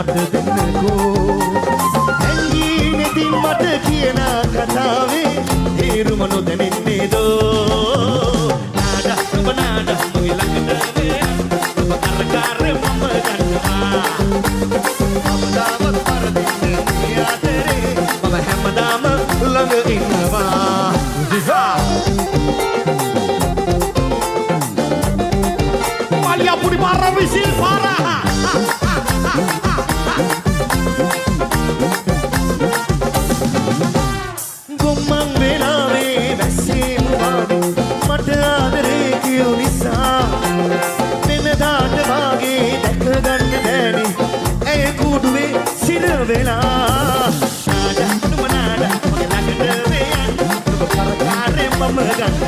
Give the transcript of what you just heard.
මට දෙන්නකෝ ඇඟී නැති මට කියන කතාවේ තේරුම නොදැනෙන්නේ දෝ නාඩ ඔබ නාඩ මගේ ළඟට ඔබ කරකාරේ මම ගන්නවා හැමදාම පරදින්න මේ අතරේ මම හැමදාම ළඟ ඉන්නවා Malia puri para visil para Gomang velave වැස්සේ මුවාද මට ආදරේ කියු නිසා වෙනදාට වාගේ දැක ගන්න බෑනේ ඇය කුඩුවේ සිර වෙලා නාඩ නුඹ නාඩ මගේ ළඟට වෙයන් ඔබ කරකාරේ මම ගන්න